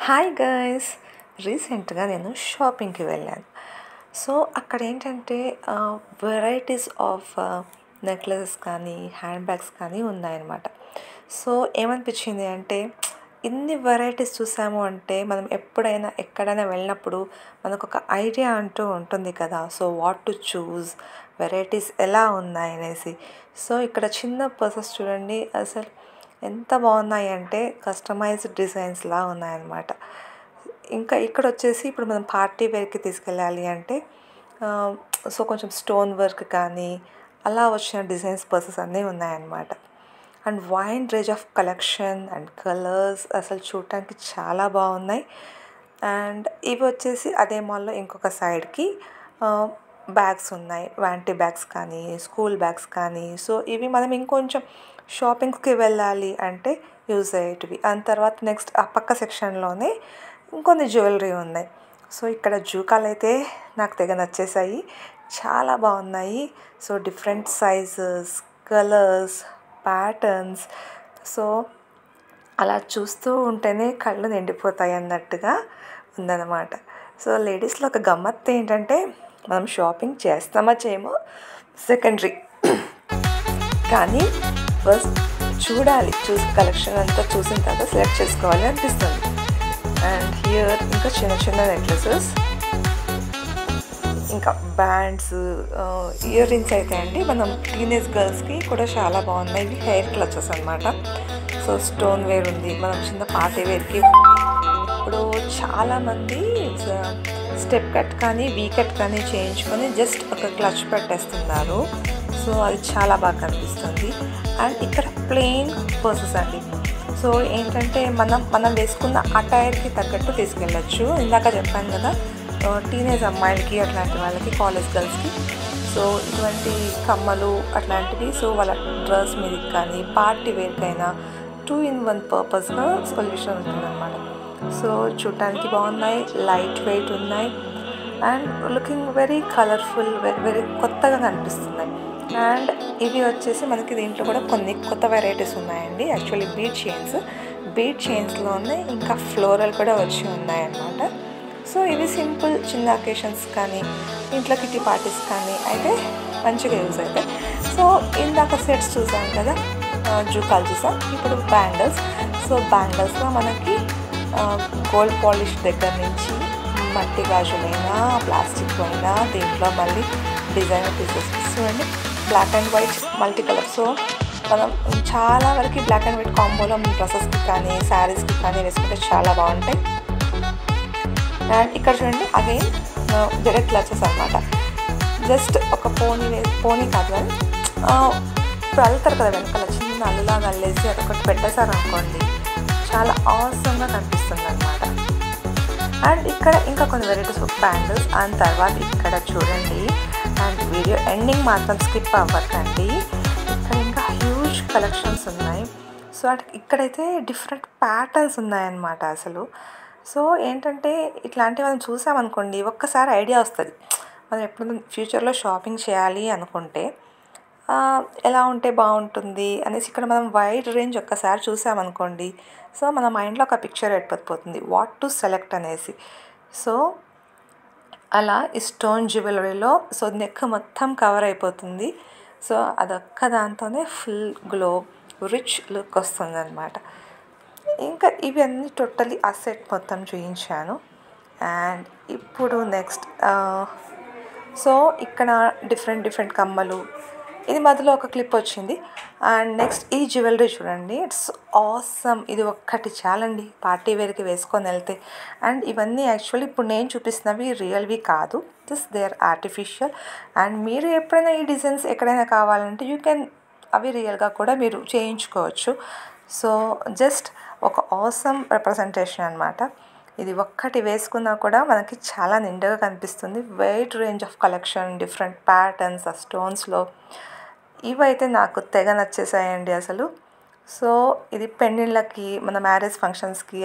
Hi guys, రీసెంట్గా నేను షాపింగ్కి వెళ్ళాను. సో అక్కడ ఏంటంటే వెరైటీస్ ఆఫ్ నెక్లెసెస్ కానీ హ్యాండ్ బ్యాగ్స్ కానీ ఉన్నాయన్నమాట. సో ఏమనిపించింది అంటే ఇన్ని వెరైటీస్ చూసాము అంటే మనం ఎప్పుడైనా ఎక్కడైనా వెళ్ళినప్పుడు మనకు ఒక ఐడియా అంటూ ఉంటుంది కదా. So what to choose, varieties ఎలా ఉన్నాయి అనేసి. సో ఇక్కడ చిన్న పర్సెస్ చూడండి, అసలు ఎంత బాగున్నాయి అంటే కస్టమైజ్డ్ డిజైన్స్లా ఉన్నాయన్నమాట. ఇంకా ఇక్కడ వచ్చేసి ఇప్పుడు మనం పార్టీ వేర్కి తీసుకెళ్ళాలి అంటే సో కొంచెం స్టోన్ వర్క్ కానీ అలా వచ్చిన డిజైన్స్ పర్సెస్ అన్నీ ఉన్నాయన్నమాట. And wide range of collection and colours అసలు చూడటానికి చాలా బాగున్నాయి. అండ్ ఇవి వచ్చేసి అదే మాల్లో ఇంకొక సైడ్కి బ్యాగ్స్ ఉన్నాయి, వ్యాంటీ బ్యాగ్స్ కానీ స్కూల్ బ్యాగ్స్ కానీ. సో ఇవి మనం ఇంకొంచెం షాపింగ్స్కి వెళ్ళాలి అంటే యూజ్ అయ్యేటివి. అండ్ తర్వాత నెక్స్ట్ ఆ పక్క సెక్షన్లోనే ఇంకొన్ని జ్యువెలరీ ఉన్నాయి. సో ఇక్కడ జూకాలు అయితే నాకు తెగ నచ్చేసాయి, చాలా బాగున్నాయి. So different sizes, colours, patterns. So అలా చూస్తూ ఉంటేనే కళ్ళు నిండిపోతాయి అన్నట్టుగా ఉందన్నమాట. సో లేడీస్లో ఒక గమ్మత్తు ఏంటంటే మనం షాపింగ్ చేస్తామా చేయమో సెకండరీ, కానీ ఫస్ట్ చూడాలి, చూసి కలెక్షన్ అంతా చూసిన తర్వాత సెలెక్ట్ చేసుకోవాలి అనిపిస్తుంది. అండ్ హియర్ ఇంకా చిన్న చిన్న నెక్లెసెస్, ఇంకా బ్యాండ్స్, ఇయర్ రింగ్స్ అయితే అండి మనం టీనేజ్ గర్ల్స్కి కూడా చాలా బాగున్నాయి. ఇవి హెయిర్ క్లచెస్ అనమాట. సో స్టోన్ వేర్ ఉంది, మనం చిన్న పార్టీ వేర్కి. ఇప్పుడు చాలామంది స్టెప్ కట్ కానీ వీ కట్ కానీ చేయించుకొని జస్ట్ ఒక క్లచ్ పెట్టేస్తున్నారు. సో అది చాలా బాగా కనిపిస్తుంది. అండ్ ఇక్కడ ప్లెయిన్ పర్సెస్ అండి. సో ఏంటంటే మనం వేసుకున్న అటైర్కి తగ్గట్టు తీసుకెళ్ళచ్చు. ఇందాక చెప్పాను కదా, టీనేజ్ అమ్మాయిలకి అట్లాంటి వాళ్ళకి, కాలేజ్ గర్ల్స్కి. సో ఇటువంటి కమ్మలు అట్లాంటివి సో వాళ్ళ డ్రెస్ మీదకి కానీ పార్టీ వేర్కైనా 2-in-1 పర్పస్గా సొల్యూషన్ ఉంటుందన్నమాట. సో చూడటానికి బాగున్నాయి, లైట్ వెయిట్ ఉన్నాయి and looking very colourful, very కొత్తగా కనిపిస్తున్నాయి. అండ్ ఇవి వచ్చేసి మనకి దీంట్లో కూడా కొన్ని కొత్త వెరైటీస్ ఉన్నాయండి. యాక్చువల్లీ బీట్ చైన్స్లోనే ఇంకా ఫ్లోరల్ కూడా వచ్చి ఉన్నాయన్నమాట. సో ఇవి సింపుల్ చిన్న అకేషన్స్ కానీ ఇంట్లో కిట్టి పార్టీస్ కానీ అయితే మంచిగా యూజ్ అవుతాయి. సో ఇందాక సెట్స్ చూసాం కదా, జూకాలు చూసాం. ఇప్పుడు బ్యాంగిల్స్. సో బ్యాంగిల్స్లో మనకి గోల్డ్ పాలిష్ దగ్గర నుంచి మట్టి గాజులైనా ప్లాస్టిక్ అయినా, దీంట్లో మళ్ళీ డిజైనర్ పీసెస్ చూడండి, black and white multi colour. So మనం చాలా వరకు బ్లాక్ అండ్ వైట్ కాంబోలో డ్రెస్సెస్కి కానీ శారీస్కి కానీ వేసుకుంటే చాలా బాగుంటాయి. అండ్ ఇక్కడ చూడండి అగైన్ డైరెక్ట్ క్లచెస్ అనమాట. జస్ట్ ఒక పోనీ కాదు కానీ ఇప్పుడు అల్లుతారు కదా వెనకాల, చిన్న అల్లులాగా అల్లేసి అదొకటి పెట్టేశారు అనుకోండి, చాలా ఆసంగా కనిపిస్తుంది అనమాట. అండ్ ఇక్కడ ఇంకా కొన్ని వెరైటీస్ ఆఫ్ బ్యాంగిల్స్. అండ్ తర్వాత ఇక్కడ చూడండి, అండ్ వీడియో ఎండింగ్ మాత్రం స్కిప్ అవ్వకండి, ఇక్కడ ఇంకా హ్యూజ్ కలెక్షన్స్ ఉన్నాయి. సో ఇక్కడైతే డిఫరెంట్ ప్యాటర్న్స్ ఉన్నాయన్నమాట అసలు. సో ఏంటంటే ఇట్లాంటివి మనం చూసామనుకోండి ఒక్కసారి ఐడియా వస్తుంది. మనం ఎప్పుడు ఫ్యూచర్లో షాపింగ్ చేయాలి అనుకుంటే ఎలా ఉంటే బాగుంటుంది అనేసి ఇక్కడ మనం వైడ్ రేంజ్ ఒక్కసారి చూసామనుకోండి, సో మన మైండ్లో ఒక పిక్చర్ ఏర్పడిపోతుంది వాట్ టు సెలెక్ట్ అనేసి. సో అలా ఈ స్టోన్ జ్యువెలరీలో సో నెక్ మొత్తం కవర్ అయిపోతుంది. సో అదొక్క దాంతోనే ఫుల్ గ్లో, రిచ్ లుక్ వస్తుంది అనమాట. ఇంకా ఇవి అన్నీ టోటలీ ఆ సెట్ మొత్తం చూపించాను. అండ్ ఇప్పుడు నెక్స్ట్ సో ఇక్కడ డిఫరెంట్ కమ్మలు, ఇది మధ్యలో ఒక క్లిప్ వచ్చింది. అండ్ నెక్స్ట్ ఈ జ్యువెలరీ చూడండి, ఇట్స్ ఆసమ్. ఇది ఒక్కటి చాలండి పార్టీ వేర్కి వేసుకొని వెళ్తే. అండ్ ఇవన్నీ యాక్చువల్లీ ఇప్పుడు నేను చూపిస్తున్నవి రియల్వి కాదు, just they are artificial. And మీరు ఎప్పుడైనా ఈ డిజైన్స్ ఎక్కడైనా కావాలంటే యూ కెన్ అవి రియల్గా కూడా మీరు చేయించుకోవచ్చు. సో జస్ట్ ఒక ఆసమ్ రిప్రజెంటేషన్ అనమాట. ఇది ఒక్కటి వేసుకున్నా కూడా మనకి చాలా నిండుగా కనిపిస్తుంది. Wide range of collection, different patterns ఆ స్టోన్స్లో, ఇవైతే నాకు తెగ నచ్చేసాయండి అసలు. సో ఇది పెళ్ళిళ్ళకి, మన మ్యారేజ్ ఫంక్షన్స్కి